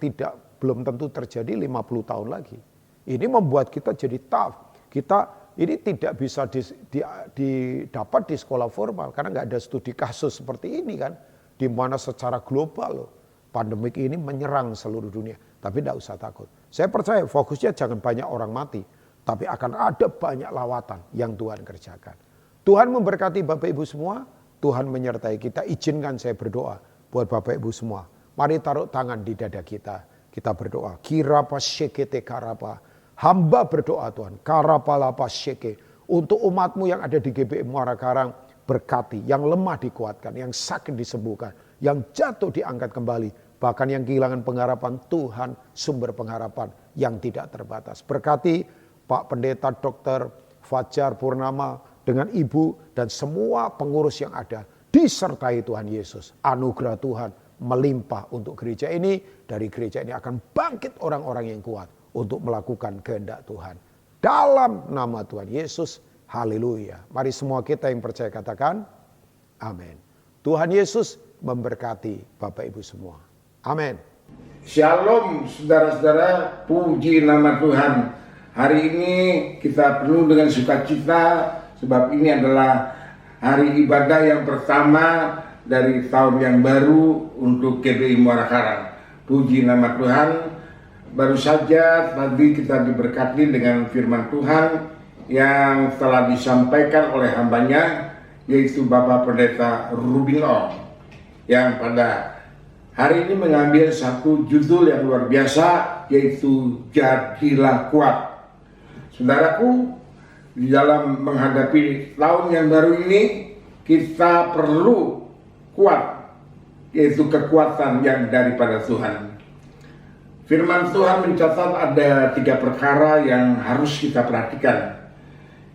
belum tentu terjadi 50 tahun lagi. Ini membuat kita jadi tough. Kita ini tidak bisa didapat di sekolah formal karena nggak ada studi kasus seperti ini kan, di mana secara global loh pandemik ini menyerang seluruh dunia. Tapi tidak usah takut. Saya percaya fokusnya jangan banyak orang mati, tapi akan ada banyak lawatan yang Tuhan kerjakan. Tuhan memberkati Bapak Ibu semua, Tuhan menyertai kita. Izinkan saya berdoa buat Bapak Ibu semua. Mari taruh tangan di dada kita. Kita berdoa. Kirapa syekete karapa. Hamba berdoa Tuhan, karapalapa syeke, untuk umatmu yang ada di GBI Muara Karang, berkati, yang lemah dikuatkan, yang sakit disembuhkan, yang jatuh diangkat kembali, bahkan yang kehilangan pengharapan, Tuhan sumber pengharapan yang tidak terbatas. Berkati Pak Pendeta Dr. Fajar Purnama dengan Ibu dan semua pengurus yang ada, disertai Tuhan Yesus. Anugerah Tuhan melimpah untuk gereja ini. Dari gereja ini akan bangkit orang-orang yang kuat untuk melakukan kehendak Tuhan. Dalam nama Tuhan Yesus, haleluya. Mari semua kita yang percaya katakan, amin. Tuhan Yesus memberkati Bapak Ibu semua. Amin. Shalom saudara-saudara, puji nama Tuhan. Hari ini kita penuh dengan sukacita sebab ini adalah hari ibadah yang pertama dari tahun yang baru untuk GBI Muara Karang. Puji nama Tuhan. Baru saja tadi kita diberkati dengan firman Tuhan yang telah disampaikan oleh hambanya, yaitu Bapak Pendeta Ruben Ong, yang pada hari ini mengambil satu judul yang luar biasa, yaitu Jadilah Kuat. Saudaraku, di dalam menghadapi tahun yang baru ini, kita perlu kuat, yaitu kekuatan yang daripada Tuhan. Firman Tuhan mencatat ada 3 perkara yang harus kita perhatikan,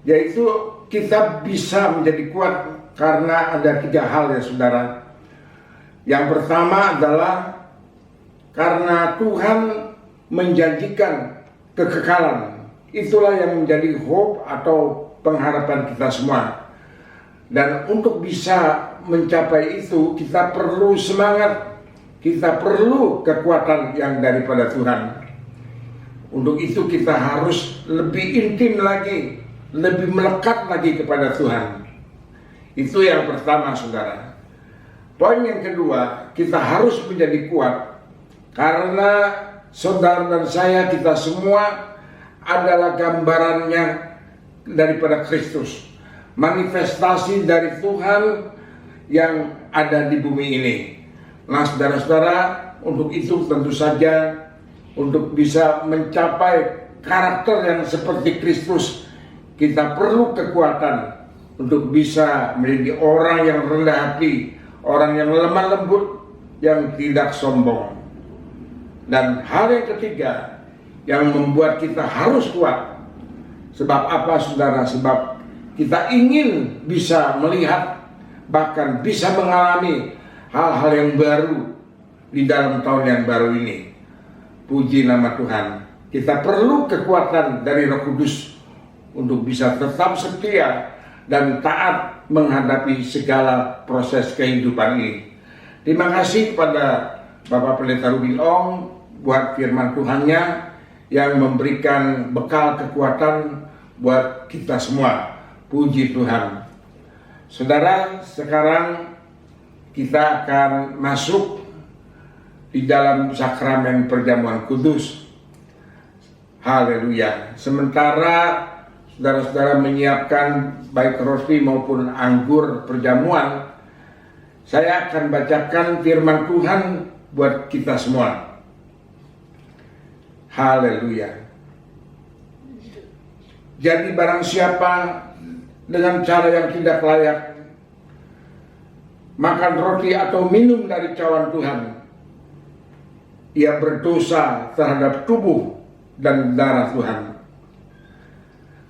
yaitu kita bisa menjadi kuat karena ada 3 hal ya saudara. Yang pertama adalah karena Tuhan menjanjikan kekekalan. Itulah yang menjadi hope atau pengharapan kita semua. Dan untuk bisa mencapai itu kita perlu semangat. Kita perlu kekuatan yang daripada Tuhan. Untuk itu kita harus lebih intim lagi, lebih melekat lagi kepada Tuhan. Itu yang pertama saudara. Poin yang kedua, kita harus menjadi kuat karena saudara dan saya, kita semua adalah gambarannya daripada Kristus, manifestasi dari Tuhan yang ada di bumi ini. Nah saudara-saudara, untuk itu tentu saja untuk bisa mencapai karakter yang seperti Kristus, kita perlu kekuatan untuk bisa menjadi orang yang rendah hati, orang yang lemah lembut, yang tidak sombong. Dan hal yang ketiga yang membuat kita harus kuat. Sebab apa saudara? Sebab kita ingin bisa melihat, bahkan bisa mengalami hal-hal yang baru di dalam tahun yang baru ini. Puji nama Tuhan. Kita perlu kekuatan dari Roh Kudus untuk bisa tetap setia dan taat menghadapi segala proses kehidupan ini. Terima kasih kepada Bapak Pendeta Ruben Ong buat firman Tuhannya yang memberikan bekal kekuatan buat kita semua. Puji Tuhan. Saudara, sekarang kita akan masuk di dalam sakramen perjamuan kudus. Haleluya. Sementara saudara-saudara menyiapkan baik roti maupun anggur perjamuan, saya akan bacakan firman Tuhan buat kita semua. Haleluya. Jadi barang siapa dengan cara yang tidak layak makan roti atau minum dari cawan Tuhan, ia berdosa terhadap tubuh dan darah Tuhan.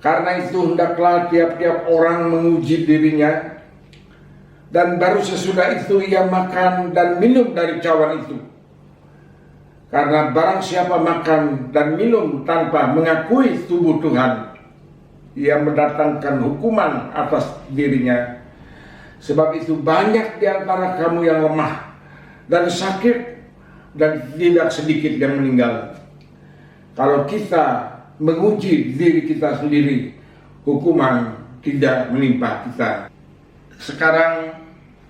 Karena itu hendaklah tiap-tiap orang menguji dirinya, dan baru sesudah itu ia makan dan minum dari cawan itu. Karena barang siapa makan dan minum tanpa mengakui tubuh Tuhan, ia mendatangkan hukuman atas dirinya. Sebab itu banyak di antara kamu yang lemah dan sakit, dan tidak sedikit yang meninggal. Kalau kita menguji diri kita sendiri, hukuman tidak menimpa kita. Sekarang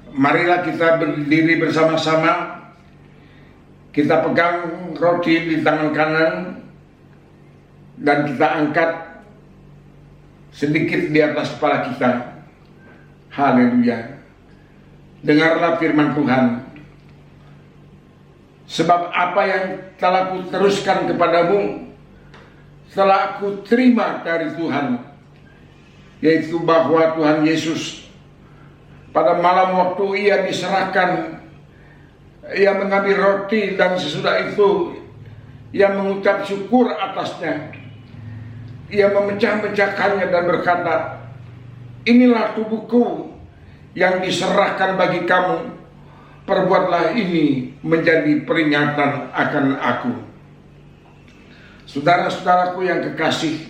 marilah kita berdiri bersama-sama. Kita pegang roti di tangan kanan dan kita angkat sedikit di atas kepala kita. Haleluya. Dengarlah firman Tuhan. Sebab apa yang telah kuteruskan kepadamu, telah aku terima dari Tuhan, yaitu bahwa Tuhan Yesus pada malam waktu ia diserahkan, ia mengambil roti dan sesudah itu ia mengucap syukur atasnya. Ia memecah-mecahkannya dan berkata, inilah tubuhku yang diserahkan bagi kamu. Perbuatlah ini menjadi peringatan akan aku. Saudara-saudaraku yang kekasih,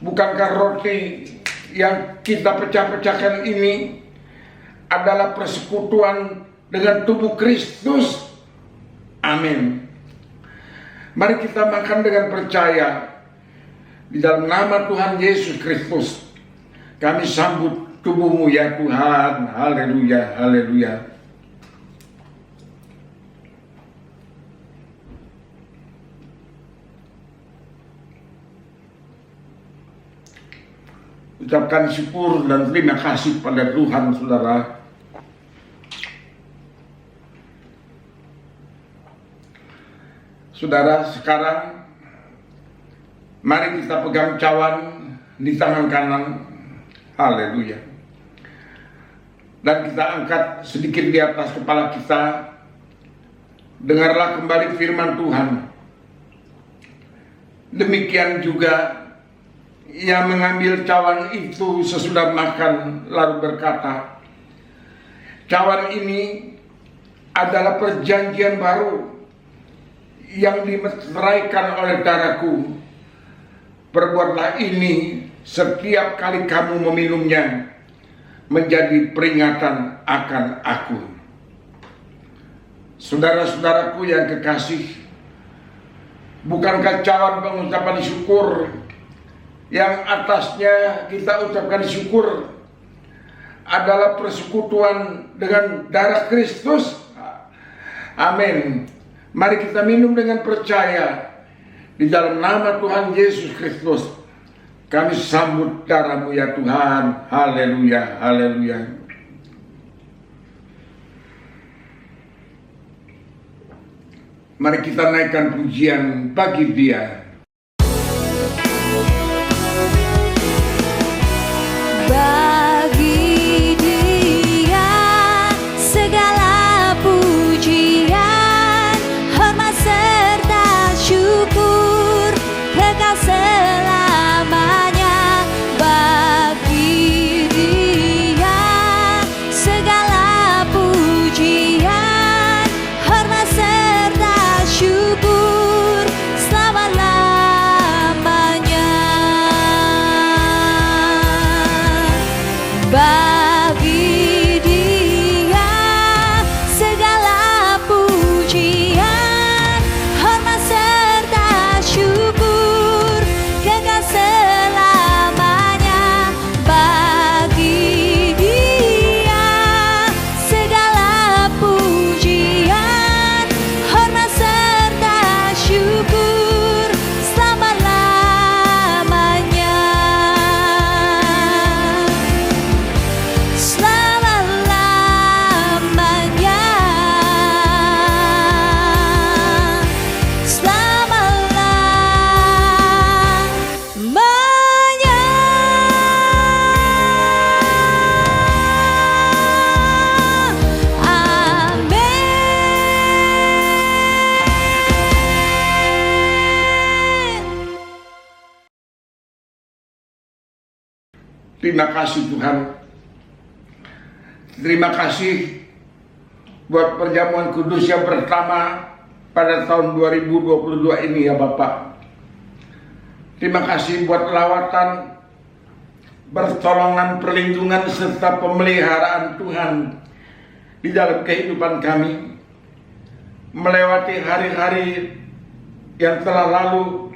bukankah roti yang kita pecah-pecahkan ini adalah persekutuan dengan tubuh Kristus? Amin. Mari kita makan dengan percaya. Di dalam nama Tuhan Yesus Kristus, kami sambut tubuh-Mu ya Tuhan. Haleluya, haleluya. Ucapkan syukur dan terima kasih pada Tuhan, saudara. Saudara, sekarang mari kita pegang cawan di tangan kanan. Haleluya. Dan kita angkat sedikit di atas kepala kita. Dengarlah kembali firman Tuhan. Demikian juga ia mengambil cawan itu sesudah makan, lalu berkata, cawan ini adalah perjanjian baru yang dimeteraikan oleh darahku. Perbuatlah ini setiap kali kamu meminumnya, menjadi peringatan akan aku. Saudara-saudaraku yang kekasih, bukankah cawan pengucapan syukur yang atasnya kita ucapkan syukur adalah persekutuan dengan darah Kristus? Amin. Mari kita minum dengan percaya. Di dalam nama Tuhan Yesus Kristus, kami sambut darah-Mu ya Tuhan. Haleluya, haleluya. Mari kita naikkan pujian bagi Dia. Bagi Dia segala pujian, hormat serta syukur kekal selamanya. Bagi Dia segala pujian, hormat serta syukur selama-lamanya. Bagi Dia segala pujian, hormat serta syukur kekal selamanya. Bagi Dia segala pujian, hormat serta syukur selama-lamanya. Selama-lamanya, selama-lamanya. Amin. Terima kasih Tuhan. Terima kasih buat perjamuan kudus yang pertama pada tahun 2022 ini ya Bapak. Terima kasih buat lawatan, pertolongan, perlindungan, serta pemeliharaan Tuhan di dalam kehidupan kami. Melewati hari-hari yang telah lalu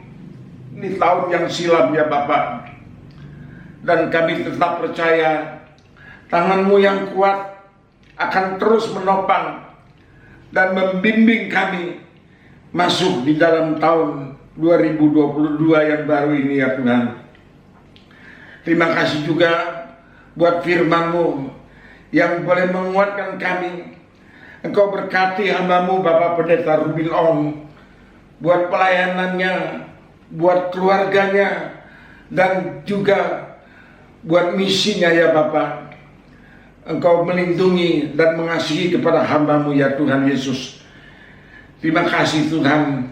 di tahun yang silam ya Bapak. Dan kami tetap percaya tangan-Mu yang kuat akan terus menopang dan membimbing kami masuk di dalam tahun 2022 yang baru ini ya Tuhan. Terima kasih juga buat firman-Mu yang boleh menguatkan kami. Engkau berkati hamba-Mu Bapak Pendeta Ruben Ong buat pelayanannya, buat keluarganya, dan juga buat misinya ya Bapa. Engkau melindungi dan mengasihi kepada hamba-Mu ya Tuhan Yesus. Terima kasih Tuhan.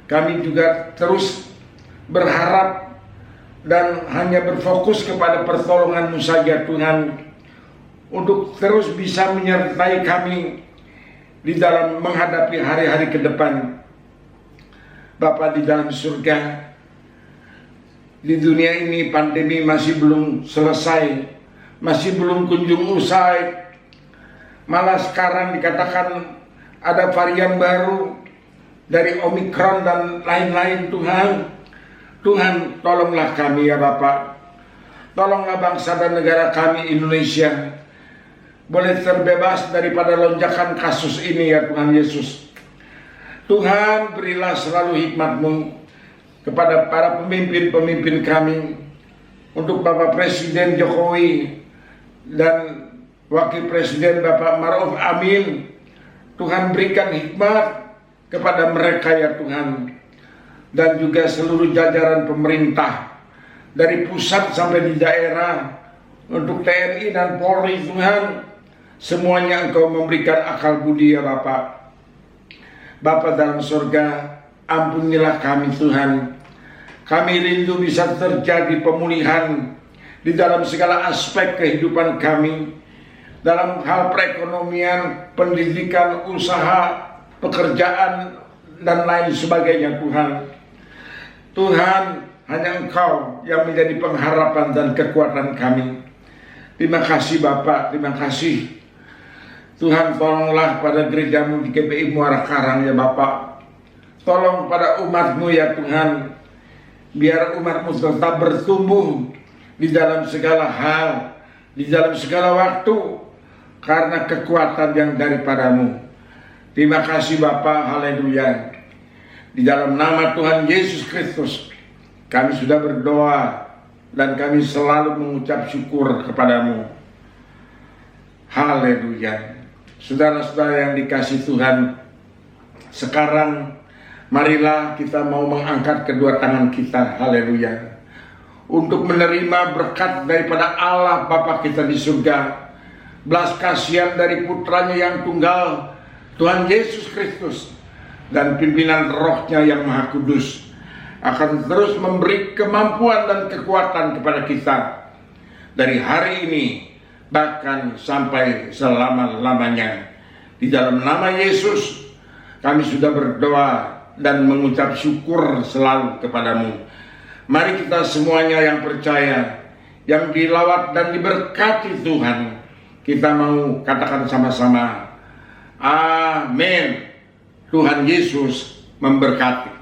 Kami juga terus berharap dan hanya berfokus kepada pertolongan-Mu saja Tuhan, untuk terus bisa menyertai kami di dalam menghadapi hari-hari ke depan. Bapa di dalam surga, di dunia ini pandemi masih belum selesai, masih belum kunjung usai. Malah sekarang dikatakan ada varian baru dari Omikron dan lain-lain Tuhan. Tuhan, tolonglah kami ya Bapak. Tolonglah bangsa dan negara kami Indonesia boleh terbebas daripada lonjakan kasus ini ya Tuhan Yesus. Tuhan, berilah selalu hikmat-Mu kepada para pemimpin-pemimpin kami, untuk Bapak Presiden Jokowi dan Wakil Presiden Bapak Maruf Amin. Tuhan, berikan hikmat kepada mereka ya Tuhan, dan juga seluruh jajaran pemerintah dari pusat sampai di daerah, untuk TNI dan Polri Tuhan, semuanya Engkau memberikan akal budi ya Bapak. Bapa dalam surga, ampunilah kami Tuhan. Kami rindu bisa terjadi pemulihan di dalam segala aspek kehidupan kami, dalam hal perekonomian, pendidikan, usaha, pekerjaan, dan lain sebagainya Tuhan. Tuhan, hanya Engkau yang menjadi pengharapan dan kekuatan kami. Terima kasih Bapak, terima kasih Tuhan. Tolonglah pada gereja-Mu di GPI Muara Karang ya Bapak. Tolong pada umat-Mu ya Tuhan, biar umat-Mu tetap bertumbuh di dalam segala hal, di dalam segala waktu, karena kekuatan yang daripada-Mu. Terima kasih Bapak, haleluya. Di dalam nama Tuhan Yesus Kristus kami sudah berdoa, dan kami selalu mengucap syukur kepada-Mu. Haleluya. Saudara-saudara yang dikasihi Tuhan, sekarang marilah kita mau mengangkat kedua tangan kita, haleluya, untuk menerima berkat daripada Allah Bapa kita di surga, belas kasihan dari putranya yang tunggal, Tuhan Yesus Kristus, dan pimpinan rohnya yang maha kudus, akan terus memberi kemampuan dan kekuatan kepada kita dari hari ini bahkan sampai selama-lamanya. Di dalam nama Yesus kami sudah berdoa dan mengucap syukur selalu kepada-Mu. Mari kita semuanya yang percaya, yang dilawat dan diberkati Tuhan, kita mau katakan sama-sama, amin. Tuhan Yesus memberkati.